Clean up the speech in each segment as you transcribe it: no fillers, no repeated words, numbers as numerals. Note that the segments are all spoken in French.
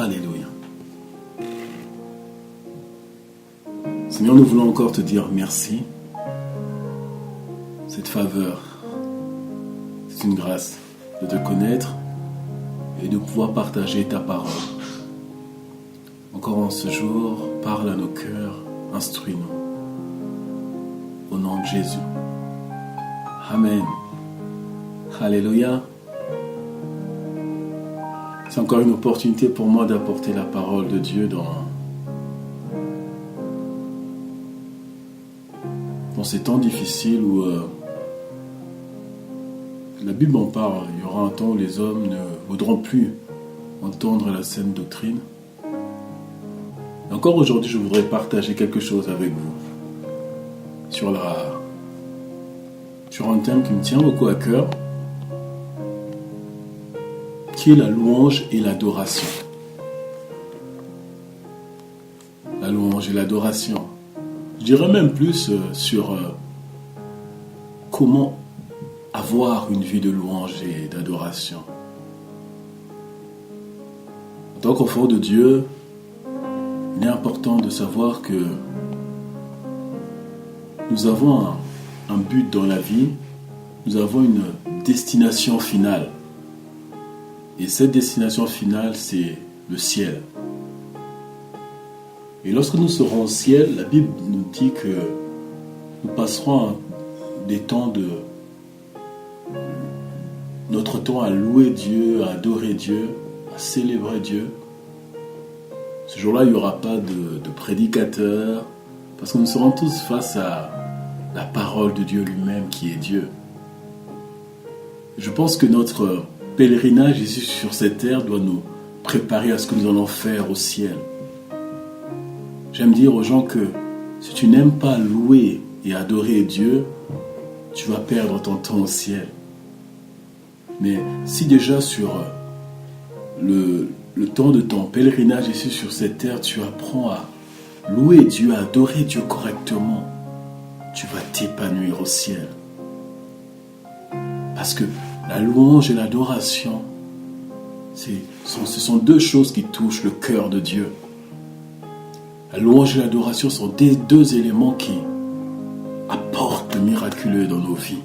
Alléluia. Seigneur, nous voulons encore te dire merci. Cette faveur, c'est une grâce de te connaître et de pouvoir partager ta parole. Encore en ce jour, parle à nos cœurs, instruis-nous. Au nom de Jésus. Amen. Alléluia. C'est encore une opportunité pour moi d'apporter la parole de Dieu dans ces temps difficiles où la Bible en parle. Il y aura un temps où les hommes ne voudront plus entendre la saine doctrine. Et encore aujourd'hui, je voudrais partager quelque chose avec vous sur un thème qui me tient beaucoup à cœur, qui est la louange et l'adoration. La louange et l'adoration. Je dirais même plus sur comment avoir une vie de louange et d'adoration. En tant qu'enfant de Dieu, il est important de savoir que nous avons un but dans la vie, nous avons une destination finale. Et cette destination finale, c'est le ciel. Et lorsque nous serons au ciel, la Bible nous dit que nous passerons notre temps à louer Dieu, à adorer Dieu, à célébrer Dieu. Ce jour-là, il n'y aura pas de prédicateur, parce que nous serons tous face à la parole de Dieu lui-même qui est Dieu. Je pense que notre pèlerinage ici sur cette terre doit nous préparer à ce que nous allons faire au ciel. J'aime dire aux gens que si tu n'aimes pas louer et adorer Dieu, tu vas perdre ton temps au ciel. Mais si déjà sur le temps de ton pèlerinage ici sur cette terre, tu apprends à louer Dieu, à adorer Dieu correctement, tu vas t'épanouir au ciel. Parce que la louange et l'adoration, ce sont deux choses qui touchent le cœur de Dieu. La louange et l'adoration sont des deux éléments qui apportent le miraculeux dans nos vies.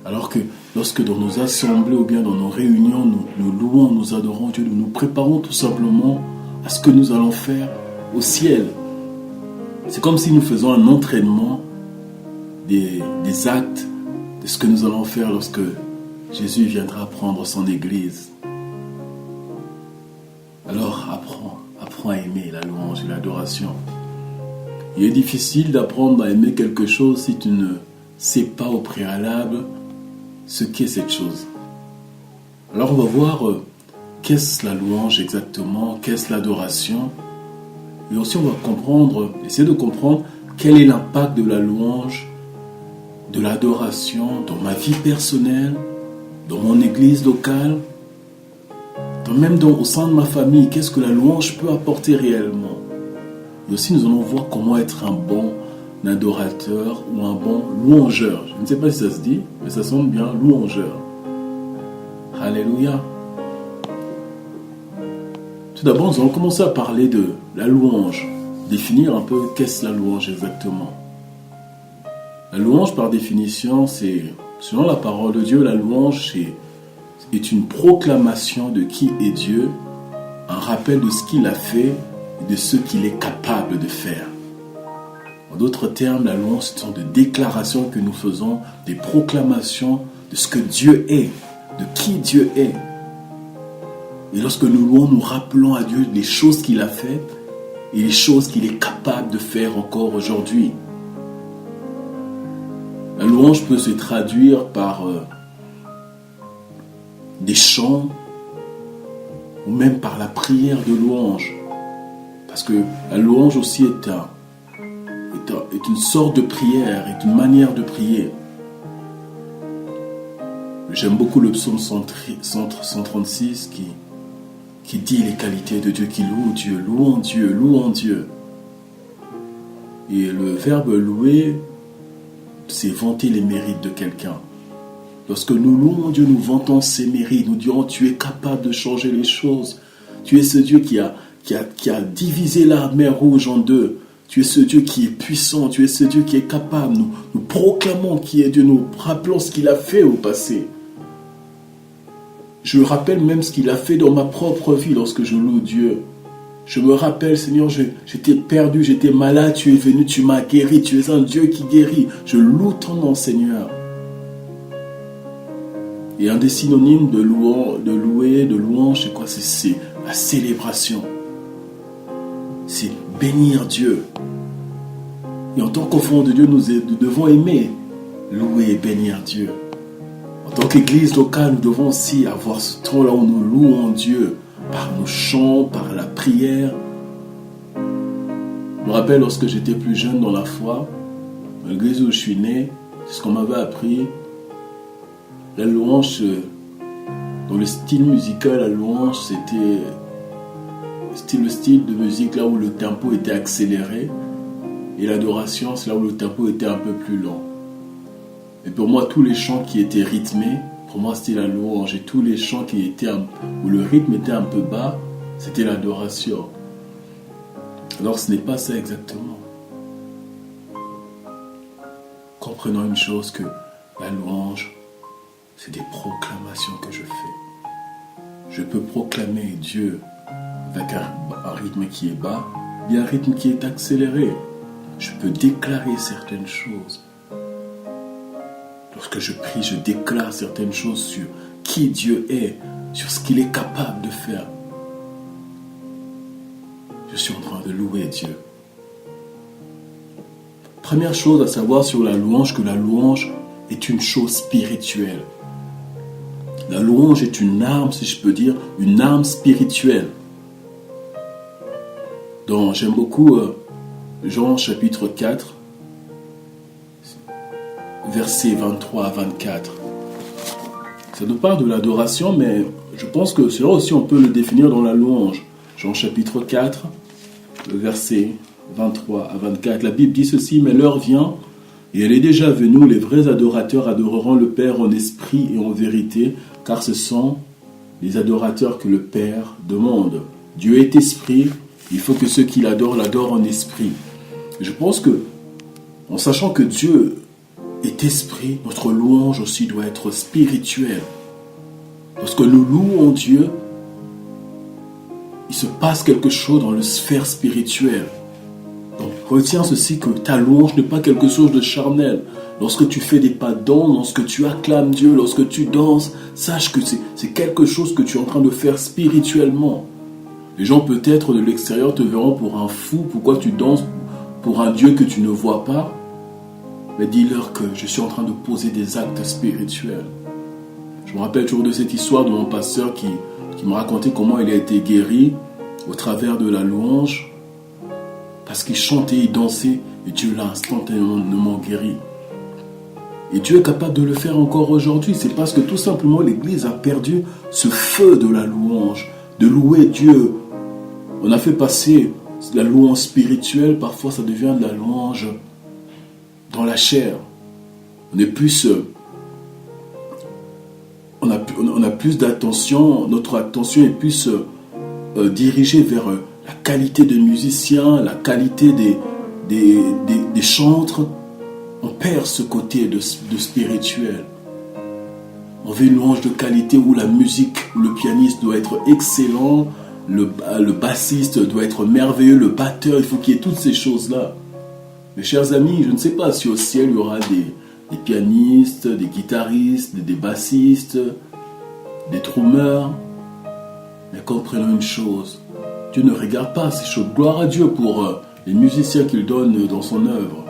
Alors que lorsque dans nos assemblées ou bien dans nos réunions, nous louons, nous adorons Dieu, nous nous préparons tout simplement à ce que nous allons faire au ciel. C'est comme si nous faisons un entraînement des actes de ce que nous allons faire lorsque Jésus viendra prendre son Église. Alors apprends à aimer la louange et l'adoration. Il est difficile d'apprendre à aimer quelque chose si tu ne sais pas au préalable ce qu'est cette chose. Alors on va voir qu'est-ce la louange exactement, qu'est-ce l'adoration. Et aussi on va essayer de comprendre quel est l'impact de la louange, de l'adoration dans ma vie personnelle, dans mon église locale, même au sein de ma famille. Qu'est-ce que la louange peut apporter réellement. Et aussi nous allons voir comment être un bon adorateur ou un bon louangeur. Je ne sais pas si ça se dit, mais ça sonne bien, louangeur. Alléluia. Tout d'abord, nous allons commencer à parler de la louange. Définir un peu qu'est-ce la louange exactement. La louange, par définition, c'est, selon la parole de Dieu, la louange est une proclamation de qui est Dieu, un rappel de ce qu'il a fait et de ce qu'il est capable de faire. En d'autres termes, la louange, ce sont des déclarations que nous faisons, des proclamations de ce que Dieu est, de qui Dieu est. Et lorsque nous louons, nous rappelons à Dieu les choses qu'il a faites et les choses qu'il est capable de faire encore aujourd'hui. La louange peut se traduire par des chants ou même par la prière de louange. Parce que la louange aussi est une sorte de prière, est une manière de prier. J'aime beaucoup le psaume 136 qui dit les qualités de Dieu, qui loue Dieu, louons Dieu, louons Dieu. Et le verbe louer, c'est vanter les mérites de quelqu'un. Lorsque nous louons Dieu, nous vantons ses mérites. Nous dirons, tu es capable de changer les choses. Tu es ce Dieu qui a divisé la mer Rouge en deux. Tu es ce Dieu qui est puissant. Tu es ce Dieu qui est capable. Nous proclamons qui est Dieu. Nous rappelons ce qu'il a fait au passé. Je rappelle même ce qu'il a fait dans ma propre vie lorsque je loue Dieu. Je me rappelle, Seigneur, j'étais perdu, j'étais malade. Tu es venu, tu m'as guéri. Tu es un Dieu qui guérit. Je loue ton nom, Seigneur. Et un des synonymes de louer, de louange, c'est quoi? C'est la célébration. C'est bénir Dieu. Et en tant qu'enfants de Dieu, nous devons aimer louer et bénir Dieu. En tant qu'église locale, nous devons aussi avoir ce temps-là où nous louons Dieu par nos chants, par la prière. Je me rappelle lorsque j'étais plus jeune dans la foi, dans l'église où je suis né, c'est ce qu'on m'avait appris. La louange, dans le style musical, la louange, c'était le style de musique là où le tempo était accéléré. Et l'adoration, c'est là où le tempo était un peu plus lent. Et pour moi, tous les chants qui étaient rythmés, pour moi, c'était la louange. Et tous les chants où le rythme était un peu bas, c'était l'adoration. Alors, ce n'est pas ça exactement. Comprenons une chose, que la louange, c'est des proclamations que je fais. Je peux proclamer Dieu avec un rythme qui est bas, et un rythme qui est accéléré. Je peux déclarer certaines choses. Lorsque je prie, je déclare certaines choses sur qui Dieu est, sur ce qu'il est capable de faire. Je suis en train de louer Dieu. Première chose à savoir sur la louange, que la louange est une chose spirituelle. La louange est une arme, si je peux dire, une arme spirituelle. J'aime beaucoup Jean chapitre 4, versets 23 à 24. Ça nous parle de l'adoration, mais je pense que cela aussi on peut le définir dans la louange. Jean chapitre 4, versets 23 à 24. La Bible dit ceci: mais l'heure vient, et elle est déjà venue, les vrais adorateurs adoreront le Père en esprit et en vérité, car ce sont les adorateurs que le Père demande. Dieu est esprit, il faut que ceux qui l'adorent en esprit. Je pense que, en sachant que Dieu est esprit, notre louange aussi doit être spirituelle. Lorsque nous louons Dieu, il se passe quelque chose dans la sphère spirituelle. Donc, retiens ceci, que ta louange n'est pas quelque chose de charnel. Lorsque tu fais des pas de danse, lorsque tu acclames Dieu, lorsque tu danses, sache que c'est quelque chose que tu es en train de faire spirituellement. Les gens peut-être de l'extérieur te verront pour un fou. Pourquoi tu danses pour un Dieu que tu ne vois pas? Mais dis-leur que je suis en train de poser des actes spirituels. Je me rappelle toujours de cette histoire de mon pasteur qui me racontait comment il a été guéri au travers de la louange, parce qu'il chantait, il dansait, et Dieu l'a instantanément guéri. Et Dieu est capable de le faire encore aujourd'hui. C'est parce que tout simplement l'Église a perdu ce feu de la louange, de louer Dieu. On a fait passer la louange spirituelle, parfois ça devient de la louange dans la chair. On est plus... On a plus d'attention, notre attention est plus dirigée vers la qualité des musiciens, la qualité des chantres. On perd ce côté de spirituel. On veut une louange de qualité où la musique, où le pianiste doit être excellent, le bassiste doit être merveilleux, le batteur, il faut qu'il y ait toutes ces choses-là. Mes chers amis, je ne sais pas si au ciel il y aura des pianistes, des guitaristes, des bassistes, des drummers. Mais comprenons une chose, Dieu ne regarde pas ces choses. Gloire à Dieu pour les musiciens qu'il donne dans son œuvre.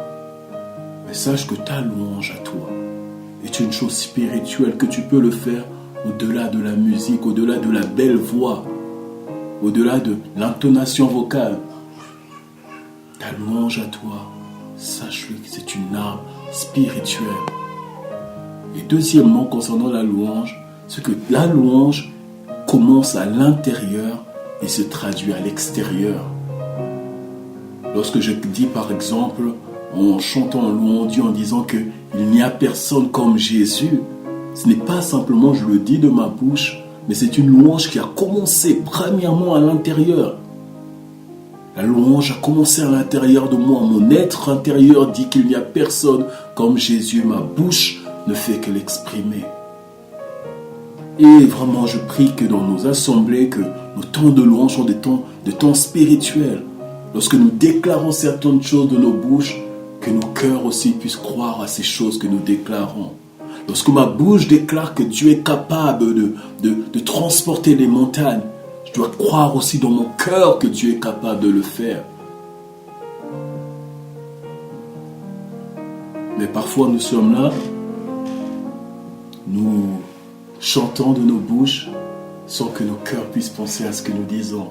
Mais sache que ta louange à toi est une chose spirituelle, que tu peux le faire au-delà de la musique, au-delà de la belle voix, au-delà de l'intonation vocale. Ta louange à toi, sache-le que c'est une arme spirituelle. Et deuxièmement, concernant la louange, c'est que la louange commence à l'intérieur et se traduit à l'extérieur. Lorsque je dis par exemple, en chantant, en louant Dieu, en disant qu'il n'y a personne comme Jésus, Ce n'est pas simplement je le dis de ma bouche, mais c'est une louange qui a commencé premièrement à l'intérieur. La louange a commencé à l'intérieur de moi. Mon être intérieur dit qu'il n'y a personne comme Jésus. Ma bouche ne fait que l'exprimer. Et vraiment, je prie que dans nos assemblées, que nos temps de louange sont des temps spirituels. Lorsque nous déclarons certaines choses de nos bouches, que nos cœurs aussi puissent croire à ces choses que nous déclarons. Lorsque ma bouche déclare que Dieu est capable de transporter les montagnes, je dois croire aussi dans mon cœur que Dieu est capable de le faire. Mais parfois nous sommes là, nous chantons de nos bouches sans que nos cœurs puissent penser à ce que nous disons.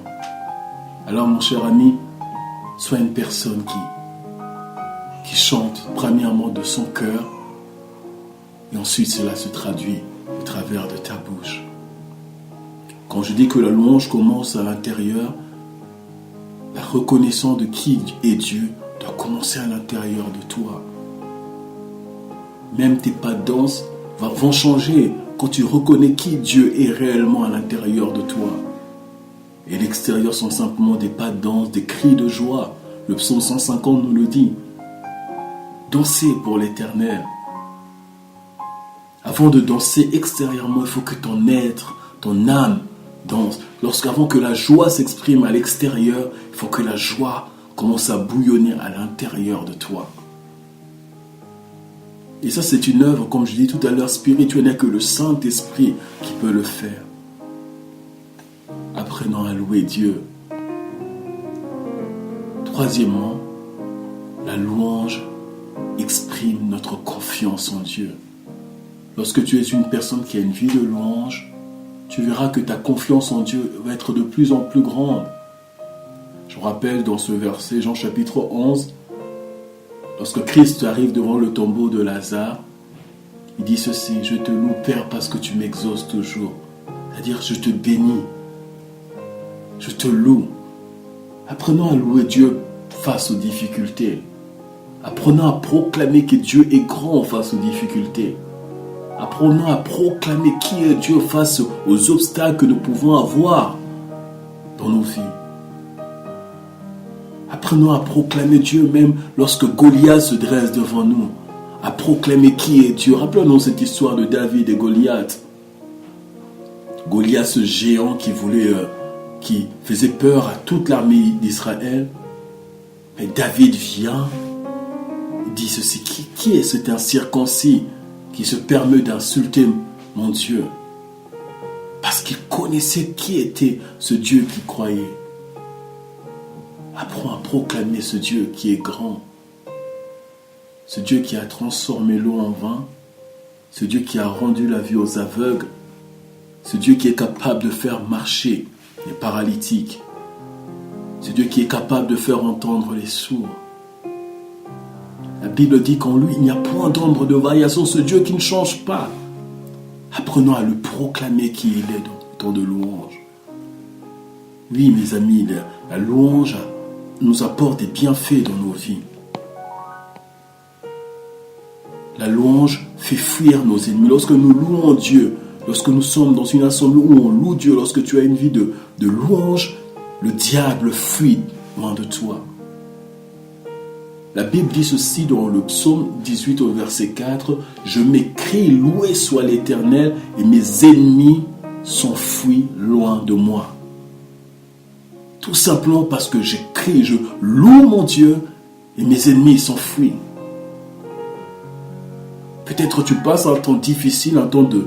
Alors mon cher ami, sois une personne qui chante premièrement de son cœur et ensuite cela se traduit au travers de ta bouche. Quand je dis que la louange commence à l'intérieur, la reconnaissance de qui est Dieu doit commencer à l'intérieur de toi. Même tes pas de danse vont changer quand tu reconnais qui Dieu est réellement à l'intérieur de toi. Et l'extérieur sont simplement des pas de danse, des cris de joie. Le psaume 150 nous le dit. Dansez pour l'Éternel. Avant de danser extérieurement, il faut que ton être, ton âme danse. Avant que la joie s'exprime à l'extérieur, il faut que la joie commence à bouillonner à l'intérieur de toi. Et ça, c'est une œuvre, comme je dis tout à l'heure, spirituelle. Il n'y a que le Saint-Esprit qui peut le faire. Apprenons à louer Dieu. Troisièmement, la louange exprime notre confiance en Dieu. Lorsque tu es une personne qui a une vie de louange, tu verras que ta confiance en Dieu va être de plus en plus grande. Je me rappelle dans ce verset, Jean chapitre 11, lorsque Christ arrive devant le tombeau de Lazare, il dit ceci: « Je te loue, Père, parce que tu m'exauces toujours. » C'est-à-dire, je te bénis, je te loue. Apprenons à louer Dieu face aux difficultés. Apprenons à proclamer que Dieu est grand face aux difficultés. Apprenons à proclamer qui est Dieu face aux obstacles que nous pouvons avoir dans nos vies. Apprenons à proclamer Dieu même lorsque Goliath se dresse devant nous. À proclamer qui est Dieu. Rappelons-nous cette histoire de David et Goliath. Goliath, ce géant qui faisait peur à toute l'armée d'Israël. Mais David vient et dit ceci: qui est cet incirconcis qui se permet d'insulter mon Dieu? Parce qu'il connaissait qui était ce Dieu qu'il croyait. Apprends à proclamer ce Dieu qui est grand. Ce Dieu qui a transformé l'eau en vin. Ce Dieu qui a rendu la vue aux aveugles. Ce Dieu qui est capable de faire marcher les paralytiques. Ce Dieu qui est capable de faire entendre les sourds. La Bible dit qu'en lui, il n'y a point d'ombre de variation. Ce Dieu qui ne change pas. Apprenons à le proclamer qui il est dans le temps de louange. Oui, mes amis, la louange nous apporte des bienfaits dans nos vies. La louange fait fuir nos ennemis. Lorsque nous louons Dieu, lorsque nous sommes dans une assemblée où on loue Dieu, lorsque tu as une vie de louange, le diable fuit loin de toi. La Bible dit ceci dans le psaume 18 au verset 4. « Je m'écrie, loué soit l'Éternel, et mes ennemis s'enfuient loin de moi. » Tout simplement parce que j'écris, je loue mon Dieu, et mes ennemis s'enfuient. Peut-être tu passes un temps difficile, un temps de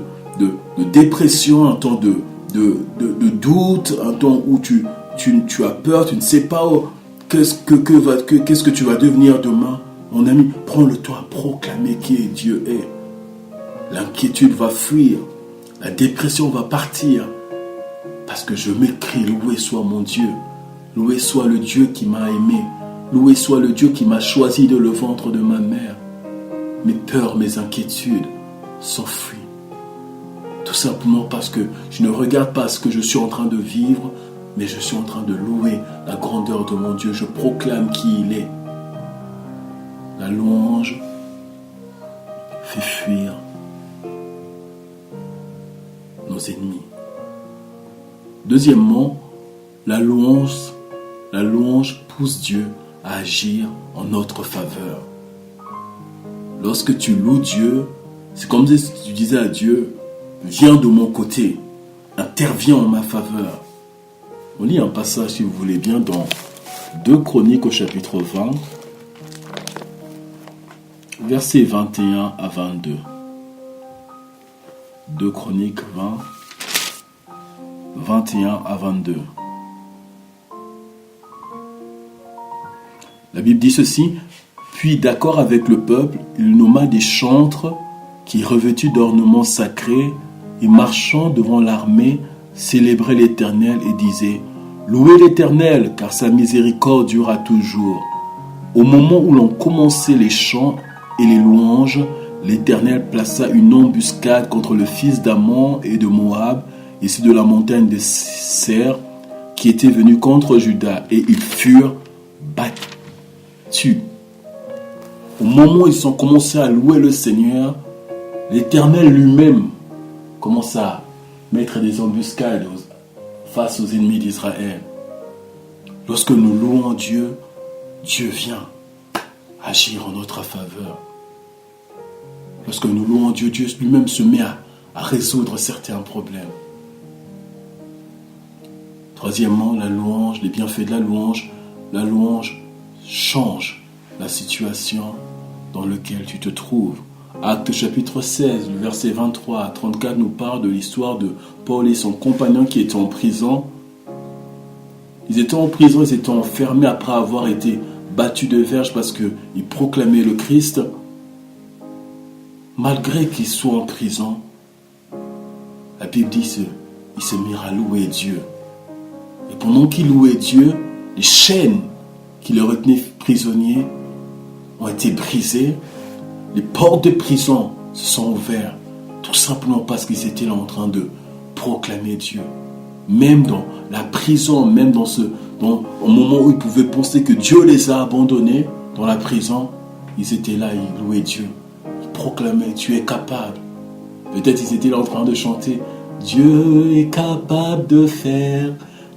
dépression, un temps de doute, un temps où tu as peur, tu ne sais pas qu'est-ce que tu vas devenir demain. Mon ami, prends le temps à proclamer qui Dieu est. L'inquiétude va fuir, la dépression va partir, parce que je m'écris, loué soit mon Dieu, loué soit le Dieu qui m'a aimé, loué soit le Dieu qui m'a choisi de le ventre de ma mère. Mes peurs, mes inquiétudes s'enfuient. Tout simplement parce que je ne regarde pas ce que je suis en train de vivre, mais je suis en train de louer la grandeur de mon Dieu. Je proclame qui il est. La louange fait fuir nos ennemis. Deuxièmement, la louange pousse Dieu à agir en notre faveur. Lorsque tu loues Dieu, c'est comme si tu disais à Dieu, viens de mon côté, interviens en ma faveur. On lit un passage, si vous voulez bien, dans 2 Chroniques au chapitre 20, versets 21 à 22. 2 Chroniques 20, 21 à 22. La Bible dit ceci, puis d'accord avec le peuple, il nomma des chantres qui, revêtus d'ornements sacrés et marchant devant l'armée, célébraient l'Éternel et disaient, louez l'Éternel, car sa miséricorde durera toujours. Au moment où l'on commençait les chants et les louanges, l'Éternel plaça une embuscade contre le fils d'Ammon et de Moab, issus de la montagne de Seir, qui étaient venus contre Juda, et ils furent battus. Au moment où ils ont commencé à louer le Seigneur, l'Éternel lui-même commence à mettre des embuscades face aux ennemis d'Israël. Lorsque nous louons Dieu, Dieu vient agir en notre faveur. Lorsque nous louons Dieu, Dieu lui-même se met à résoudre certains problèmes. Troisièmement, la louange, les bienfaits de la louange change la situation dans laquelle tu te trouves. Actes chapitre 16, le verset 23 à 34 nous parle de l'histoire de Paul et son compagnon qui étaient en prison. Ils étaient en prison, ils étaient enfermés après avoir été battus de verge parce qu'ils proclamaient le Christ. Malgré qu'ils soient en prison, la Bible dit qu'ils se mirent à louer Dieu. Et pendant qu'ils louaient Dieu, les chaînes qui les retenaient prisonniers ont été brisées. Les portes de prison se sont ouvertes, tout simplement parce qu'ils étaient là en train de proclamer Dieu. Même dans la prison, même au moment où ils pouvaient penser que Dieu les a abandonnés, dans la prison, ils étaient là, ils louaient Dieu. Ils proclamaient, tu es capable. Peut-être ils étaient là en train de chanter, Dieu est capable de faire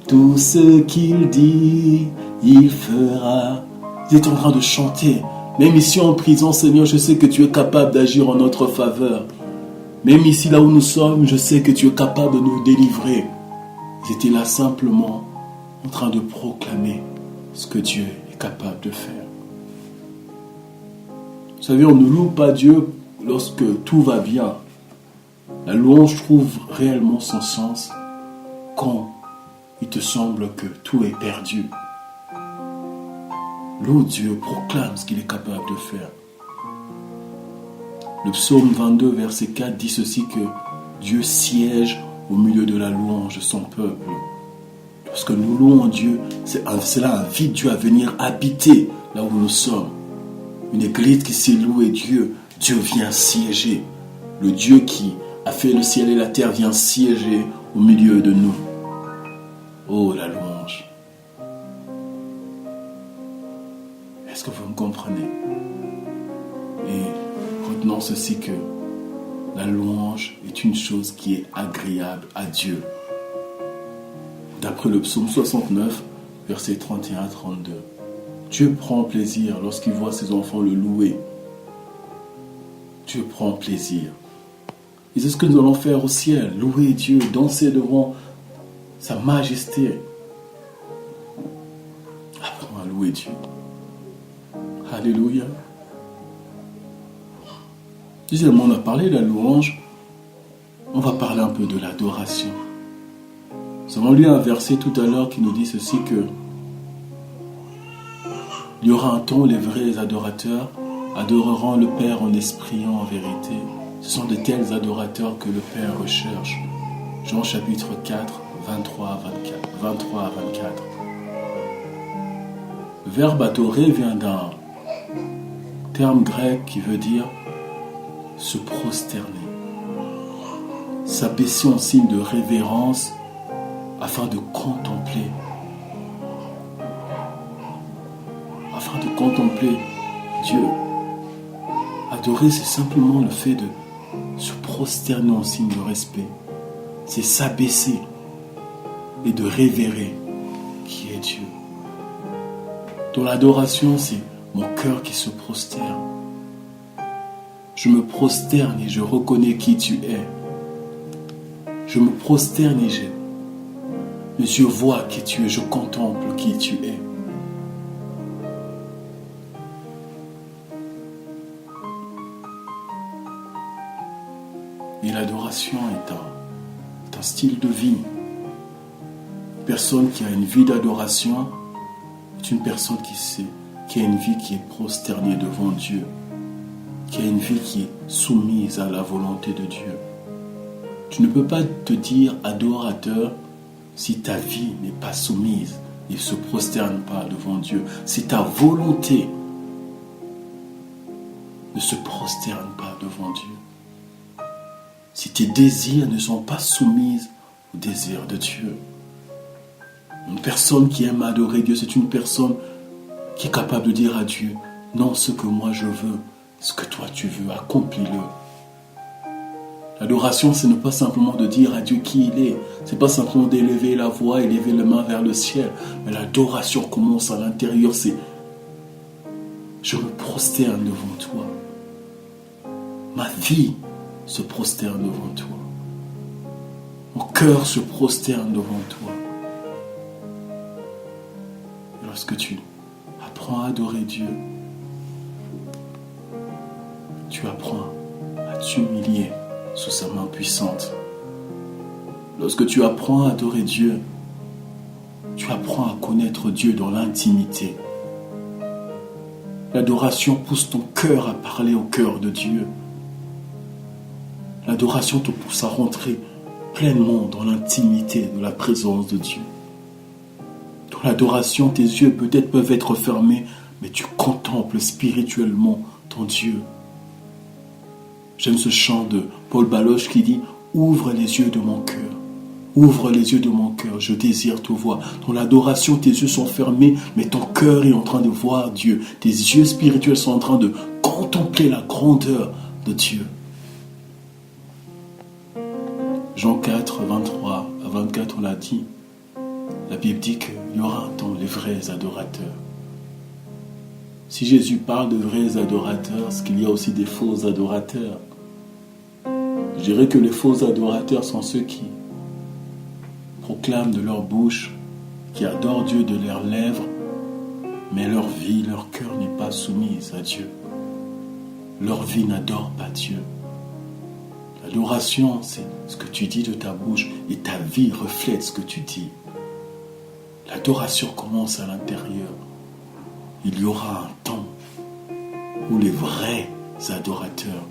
tout ce qu'il dit, il fera. Ils étaient en train de chanter. Même ici en prison, Seigneur, je sais que tu es capable d'agir en notre faveur. Même ici, là où nous sommes, je sais que tu es capable de nous délivrer. Ils étaient là simplement en train de proclamer ce que Dieu est capable de faire. Vous savez, on ne loue pas Dieu lorsque tout va bien. La louange trouve réellement son sens quand il te semble que tout est perdu. Loue Dieu, proclame ce qu'il est capable de faire. Le psaume 22, verset 4 dit ceci que Dieu siège au milieu de la louange de son peuple. Lorsque nous louons Dieu, cela invite Dieu à venir habiter là où nous sommes. Une église qui sait louer Dieu, Dieu vient siéger. Le Dieu qui a fait le ciel et la terre vient siéger au milieu de nous. Oh, la louange. Est-ce que vous me comprenez? Et retenons ceci que la louange est une chose qui est agréable à Dieu. D'après le psaume 69, versets 31 à 32. Dieu prend plaisir lorsqu'il voit ses enfants le louer. Dieu prend plaisir. Et c'est ce que nous allons faire au ciel. Louer Dieu, danser devant sa majesté. Apprenons à louer Dieu. Alléluia. Deuxièmement, on a parlé de la louange. On va parler un peu de l'adoration. Nous avons lu un verset tout à l'heure qui nous dit ceci que il y aura un temps où les vrais adorateurs adoreront le Père en esprit et en vérité. Ce sont de tels adorateurs que le Père recherche. Jean chapitre 4, 23 à 24. Le verbe adorer vient d'un terme grec qui veut dire se prosterner, s'abaisser en signe de révérence afin de contempler Dieu. Adorer, c'est simplement le fait de se prosterner en signe de respect c'est s'abaisser et de révérer qui est Dieu. Dans l'adoration, c'est mon cœur qui se prosterne. Je me prosterne et je reconnais qui tu es. Je me prosterne et mes yeux voient qui tu es, je contemple qui tu es. Et l'adoration est un style de vie. Une personne qui a une vie d'adoration est une personne qui a une vie qui est prosternée devant Dieu, qui a une vie qui est soumise à la volonté de Dieu. Tu ne peux pas te dire adorateur si ta vie n'est pas soumise et ne se prosterne pas devant Dieu, si ta volonté ne se prosterne pas devant Dieu, si tes désirs ne sont pas soumis aux désirs de Dieu. Une personne qui aime adorer Dieu, c'est une personne qui est capable de dire à Dieu, non, ce que moi je veux, ce que toi tu veux, accomplis-le. L'adoration, ce n'est pas simplement de dire à Dieu qui il est. Ce n'est pas simplement d'élever la voix et lever les mains vers le ciel. Mais l'adoration commence à l'intérieur. C'est je me prosterne devant toi. Ma vie se prosterne devant toi. Mon cœur se prosterne devant toi. Et lorsque tu apprends à adorer Dieu, tu apprends à t'humilier sous sa main puissante. Lorsque tu apprends à adorer Dieu, tu apprends à connaître Dieu dans l'intimité. L'adoration pousse ton cœur à parler au cœur de Dieu. L'adoration te pousse à rentrer pleinement dans l'intimité de la présence de Dieu. Dans l'adoration, tes yeux peut-être peuvent être fermés, mais tu contemples spirituellement ton Dieu. J'aime ce chant de Paul Baloche qui dit « Ouvre les yeux de mon cœur, ouvre les yeux de mon cœur, je désire te voir. » Dans l'adoration, tes yeux sont fermés, mais ton cœur est en train de voir Dieu. Tes yeux spirituels sont en train de contempler la grandeur de Dieu. Jean 4, 23 à 24, on l'a dit. La Bible dit qu'il y aura un temps les vrais adorateurs. Si Jésus parle de vrais adorateurs, c'est qu'il y a aussi des faux adorateurs. Je dirais que les faux adorateurs sont ceux qui proclament de leur bouche, qui adorent Dieu de leurs lèvres, mais leur vie, leur cœur n'est pas soumis à Dieu. Leur vie n'adore pas Dieu. L'adoration, c'est ce que tu dis de ta bouche et ta vie reflète ce que tu dis. L'adoration commence à l'intérieur. Il y aura un temps où les vrais adorateurs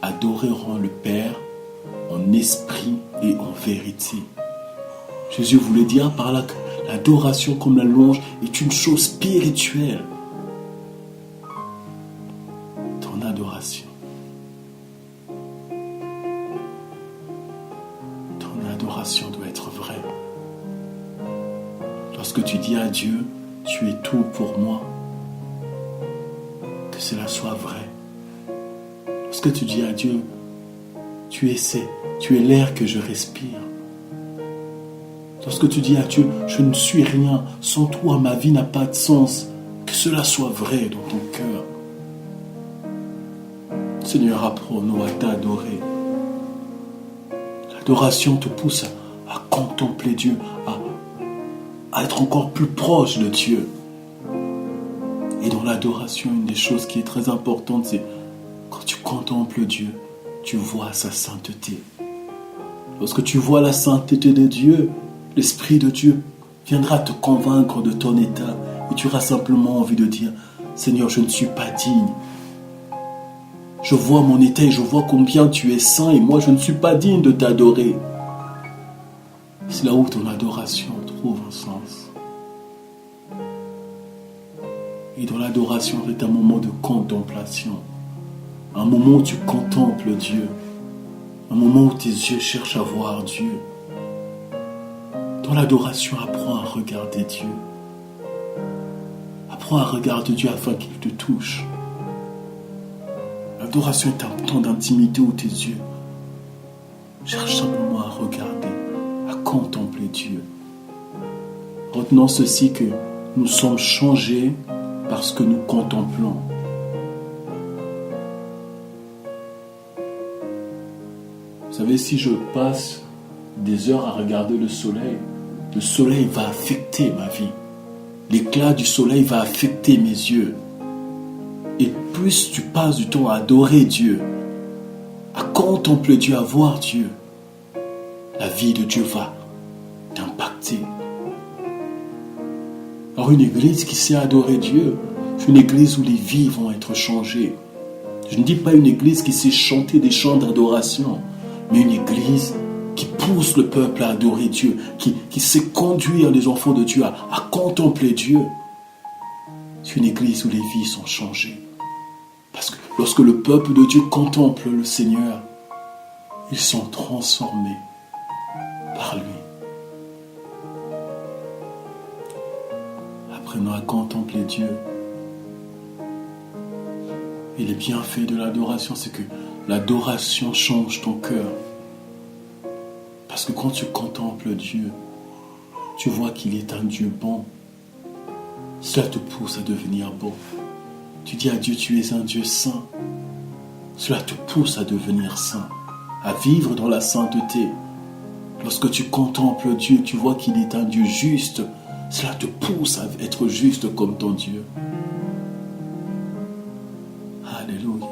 adoreront le Père en esprit et en vérité. Jésus voulait dire par là que l'adoration comme la louange est une chose spirituelle. Ton adoration. Ton adoration doit être vraie. Lorsque tu dis à Dieu, tu es tout pour moi, que cela soit vrai. Lorsque tu dis à Dieu, tu es l'air que je respire. Lorsque tu dis à Dieu, je ne suis rien, sans toi ma vie n'a pas de sens, que cela soit vrai dans ton cœur. Seigneur, apprends-nous à t'adorer. L'adoration te pousse à contempler Dieu, à être encore plus proche de Dieu. Et dans l'adoration, une des choses qui est très importante, c'est quand tu contemples Dieu, tu vois sa sainteté. Lorsque tu vois la sainteté de Dieu, l'Esprit de Dieu viendra te convaincre de ton état et tu auras simplement envie de dire « Seigneur, je ne suis pas digne. Je vois mon état et je vois combien tu es saint et moi je ne suis pas digne de t'adorer. » C'est là où ton adoration trouve un sens. Et dans l'adoration, c'est un moment de contemplation. Un moment où tu contemples Dieu. Un moment où tes yeux cherchent à voir Dieu. Dans l'adoration, apprends à regarder Dieu. Apprends à regarder Dieu afin qu'il te touche. L'adoration est un temps d'intimité où tes yeux Cherche simplement à regarder, à contempler Dieu. Retenons ceci que nous sommes changés parce que nous contemplons. Vous savez, si je passe des heures à regarder le soleil va affecter ma vie. L'éclat du soleil va affecter mes yeux. Et plus tu passes du temps à adorer Dieu, à contempler Dieu, à voir Dieu, la vie de Dieu va t'impacter. Alors une église qui sait adorer Dieu, c'est une église où les vies vont être changées. Je ne dis pas une église qui sait chanter des chants d'adoration, mais une église qui pousse le peuple à adorer Dieu, qui sait conduire les enfants de Dieu à contempler Dieu. C'est une église où les vies sont changées. Parce que lorsque le peuple de Dieu contemple le Seigneur, ils sont transformés par lui. Apprenons à contempler Dieu. Et les bienfaits de l'adoration, c'est que l'adoration change ton cœur. Parce que quand tu contemples Dieu, tu vois qu'il est un Dieu bon. Cela te pousse à devenir bon. Tu dis à Dieu, tu es un Dieu saint. Cela te pousse à devenir saint, à vivre dans la sainteté. Lorsque tu contemples Dieu, tu vois qu'il est un Dieu juste. Cela te pousse à être juste comme ton Dieu. Alléluia.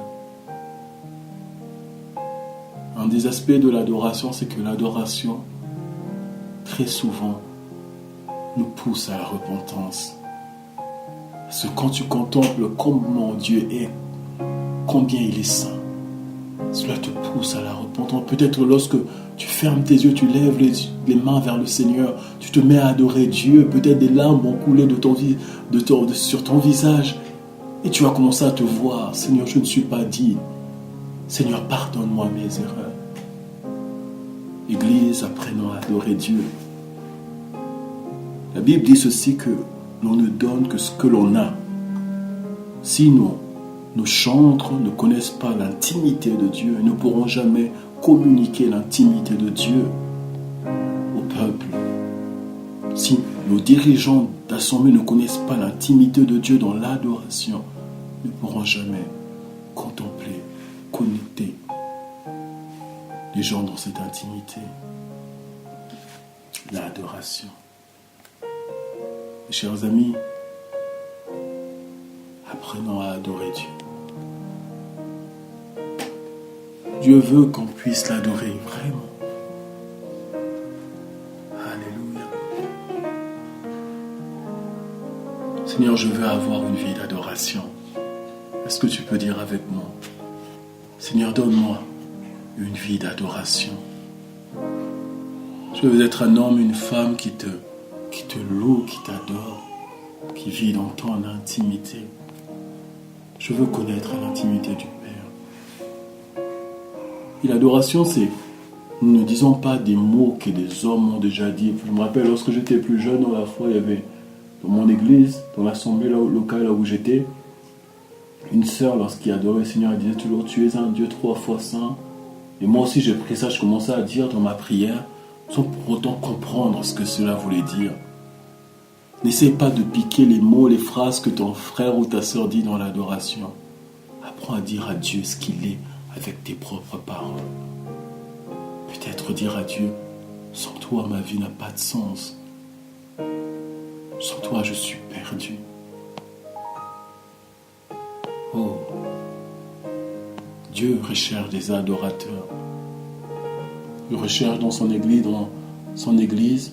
Un des aspects de l'adoration, c'est que l'adoration, très souvent, nous pousse à la repentance. Parce que quand tu contemples comment Dieu est, combien il est saint, cela te pousse à la repentance. Peut-être lorsque tu fermes tes yeux, tu lèves les mains vers le Seigneur, tu te mets à adorer Dieu, peut-être des larmes vont couler sur ton visage, et tu vas commencer à te voir. Seigneur, je ne suis pas digne. Seigneur, pardonne-moi mes erreurs. Église, apprenons à adorer Dieu. La Bible dit ceci, que l'on ne donne que ce que l'on a. Si nos chantres ne connaissent pas l'intimité de Dieu, ils ne pourront jamais communiquer l'intimité de Dieu au peuple. Si nos dirigeants d'assemblée ne connaissent pas l'intimité de Dieu dans l'adoration, ils ne pourront jamais contempler, connecter les gens dans cette intimité. L'adoration. Chers amis, apprenons à adorer Dieu. Dieu veut qu'on puisse l'adorer vraiment. Alléluia. Seigneur, je veux avoir une vie d'adoration. Est-ce que tu peux dire avec moi? Seigneur, donne-moi une vie d'adoration. Je veux être un homme, une femme qui te loue, qui t'adore, qui vit dans ton intimité. Je veux connaître l'intimité du Père. Et l'adoration, c'est, nous ne disons pas des mots que des hommes ont déjà dit. Je me rappelle, lorsque j'étais plus jeune, dans la foi, il y avait, dans mon église, dans l'assemblée locale là où j'étais, une sœur, lorsqu'elle adorait le Seigneur, elle disait toujours, tu es un Dieu 3 fois saint. Et moi aussi, j'ai pris ça, je commençais à dire dans ma prière, sans pour autant comprendre ce que cela voulait dire. N'essaie pas de piquer les mots, les phrases que ton frère ou ta sœur dit dans l'adoration. Apprends à dire à Dieu ce qu'il est avec tes propres paroles. Peut-être dire à Dieu, sans toi ma vie n'a pas de sens. Sans toi je suis perdu. Oh, Dieu recherche des adorateurs. Il recherche dans son église,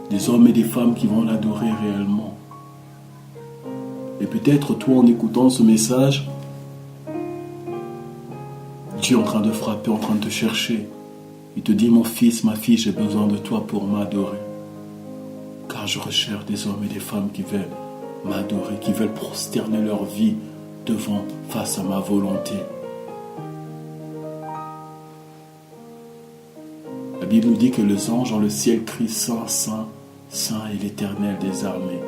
des hommes et des femmes qui vont l'adorer réellement. Et peut-être toi, en écoutant ce message, Dieu est en train de frapper, en train de te chercher. Il te dit, mon fils, ma fille, j'ai besoin de toi pour m'adorer. Car je recherche des hommes et des femmes qui veulent m'adorer, qui veulent prosterner leur vie face à ma volonté. La Bible nous dit que les anges dans le ciel crient Saint, Saint, Saint est l'Éternel des armées.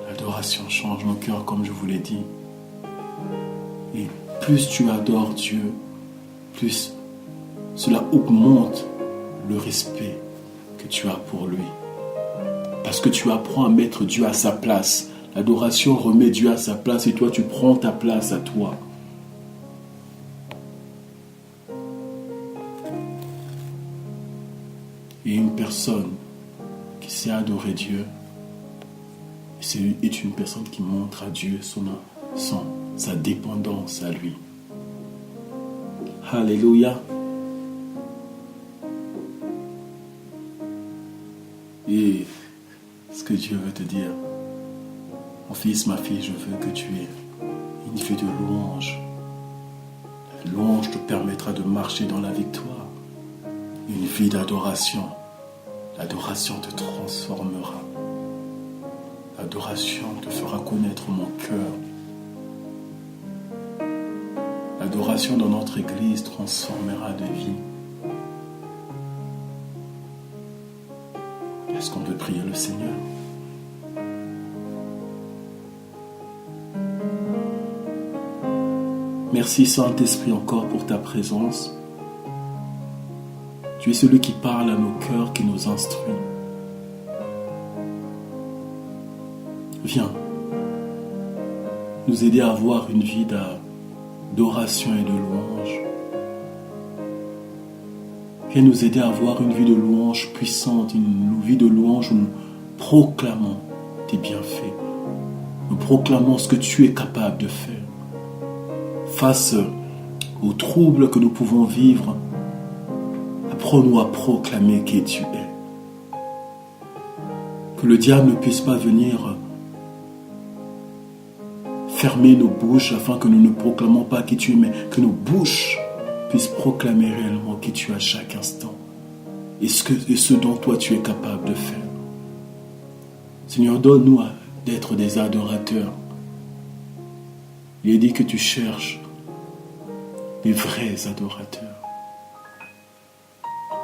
L'adoration change nos cœurs, comme je vous l'ai dit. Et plus tu adores Dieu, plus cela augmente le respect que tu as pour lui. Parce que tu apprends à mettre Dieu à sa place. L'adoration remet Dieu à sa place et toi tu prends ta place à toi. Et une personne qui sait adorer Dieu est une personne qui montre à Dieu sa dépendance à lui. Alléluia. Et ce que Dieu veut te dire, mon fils, ma fille, je veux que tu aies une vie de louange. La louange te permettra de marcher dans la victoire. Une vie d'adoration. L'adoration te transformera. L'adoration te fera connaître mon cœur. L'adoration dans notre Église transformera de vie. Est-ce qu'on peut prier le Seigneur? Merci Saint-Esprit encore pour ta présence. Tu es celui qui parle à nos cœurs, qui nous instruit. Viens nous aider à avoir une vie d'adoration et de louange. Viens nous aider à avoir une vie de louange puissante, une vie de louange où nous proclamons tes bienfaits. Nous proclamons ce que tu es capable de faire. Face aux troubles que nous pouvons vivre, apprends-nous à proclamer qui tu es. Que le diable ne puisse pas venir fermer nos bouches afin que nous ne proclamons pas qui tu es, mais que nos bouches puissent proclamer réellement qui tu es à chaque instant et ce dont toi tu es capable de faire. Seigneur, donne-nous d'être des adorateurs. Il est dit que tu cherches des vrais adorateurs.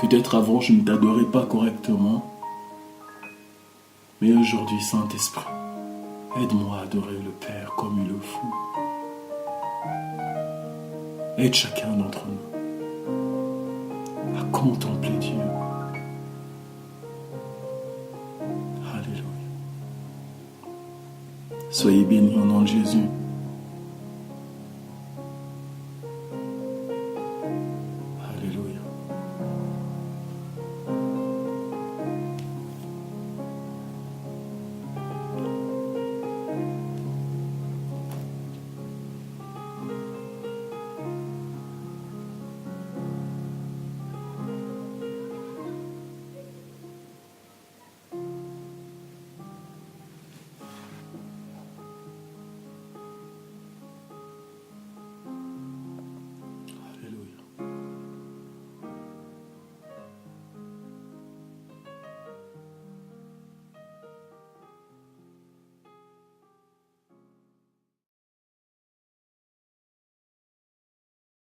Peut-être avant je ne t'adorais pas correctement, mais aujourd'hui, Saint-Esprit, aide-moi à adorer le Père comme il le faut. Aide chacun d'entre nous à contempler Dieu. Alléluia. Soyez bénis au nom de Jésus.